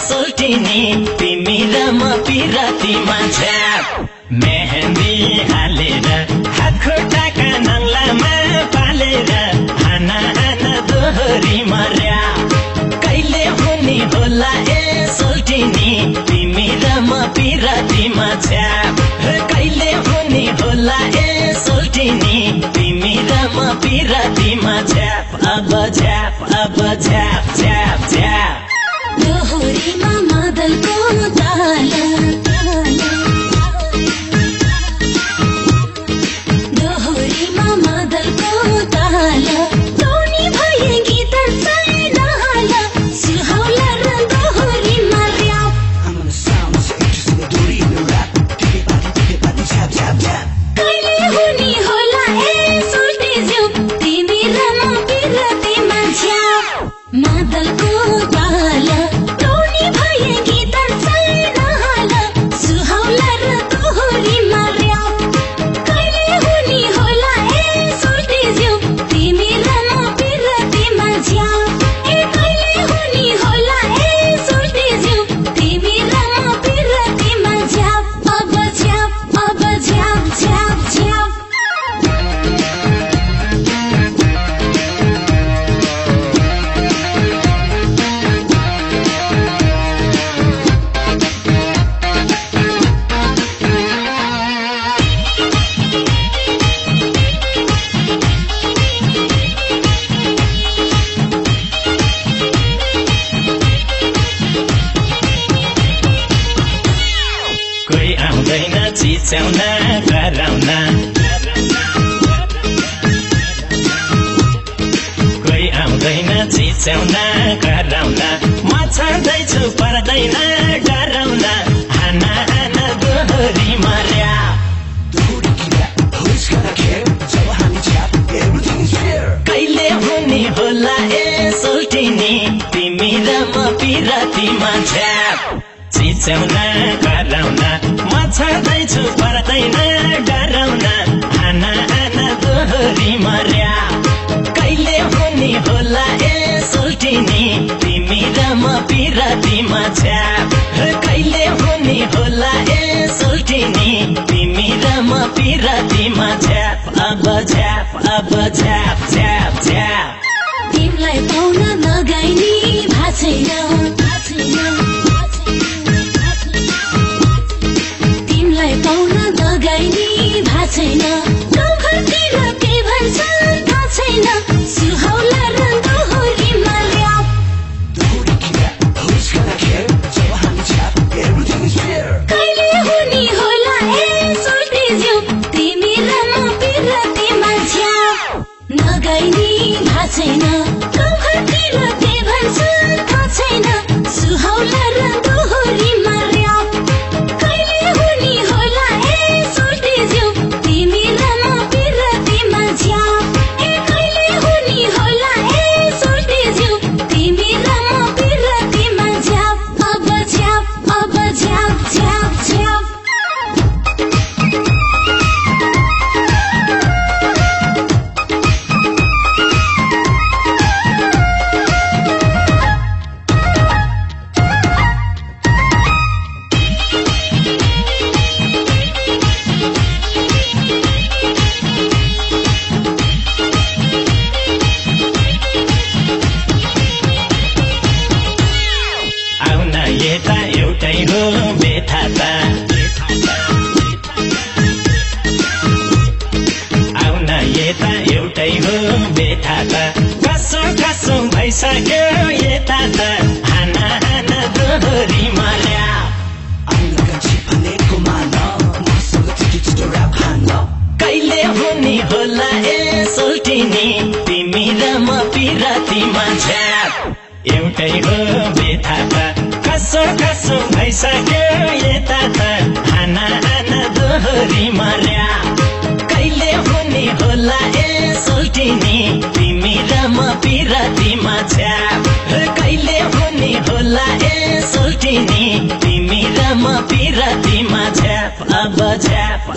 सोल्टिनी तिमी र म पिरातीमा छ्याप मेहन्दी हालेर हात खुट्टाका नङ्लामा पालेर हाना हाना दोहोरी मर्या कहिले हुने होला ए सोल्टिनी तिमी र म पिरातीमा छ्याप कहिले हुने होला ए सोल्टिनी तिमी र म पिरातीमा छ्याप अब छ्याप छ्याप छ्याप दोहोरीमा मादलको ताल दोहोरीमा मादलको ताल टोनी भए गीत छैन सुहाउला र दोहोरीमा र्याप कहिले हुने होला ए सोल्टिज्यू तिमी र म पिरातीमा छ्याप मादलको ताल टोनी भए गीत छैन सुहाउला र दोहोरीमा र्याप कहिले हुने होला ए सोल्टिज्यू तिमी र म पिरातीमा छ्याप कहिले हुने होला ए सोल्टिज्यू तिमी र म पिरातीमा छ्याप अब छ्याप छ्याप छ्याप कोही आउँदैन चिच्याउन कराउन कोही आउँदैन चिच्याउन कराउन म छँदैछु पर्दैन डराउन हाना हाना दोहोरी मर्या कहिले हुने होला ए सोल्टिनी तिमी र म पिरातीमा छ्याप चिच्याउन कराउन म छँदैछु पर्दैन डराउन हाना हाना दोहोरी मर्या कहिले हुने होला ए सोल्टिनी तिमी र म पिरातीमा छ्याप कहिले हुने होला ए सोल्टिनी तिमी र म पिरातीमा छ्याप अब छ्याप छ्याप छ्याप तिमीलाई पाउन नगाइनी भाछैन तिमीलाई पाउन नगाइनी भाछैन गाउँघरतिर के भन्छ थाहा छैन सुहाउला र दोहोरीमा र्याप कहिले हुने होला ए सोल्टिज्यू तिमी र म पिरातीमा छ्याप नगाइनी भाछैन गाउँघरतिर के भन्छ थाहा छैन सुहाउला र दोहोरीमा र्याप कहिले हुने होला ए सोल्टिज्यू तिमी र म पिरातीमा छ्याप कहिले हुने होला ए सोल्टिज्यू तिमी र म पिरातीमा छ्याप अब छ्याप छ्याप छ्याप आउन यता एउटै हो बेथा त आउन यता एउटै हो बेथा त कसो कसो भइसक्यो यता त हाना हाना दोहोरी मर्या कहिले हुने होला ए सोल्टिनी तिमी र म पिरातीमा छ्याप एउटै हो बेथा त कसो कसो भइसक्यो यता त हाना हाना दोहोरी मर्या कहिले हुने होला ए सोल्टिनी तिमी र म पिरातीमा छ्याप कहिले हुने होला ए सोल्टिनी तिमी र म पिरातीमा छ्याप अब छ्याप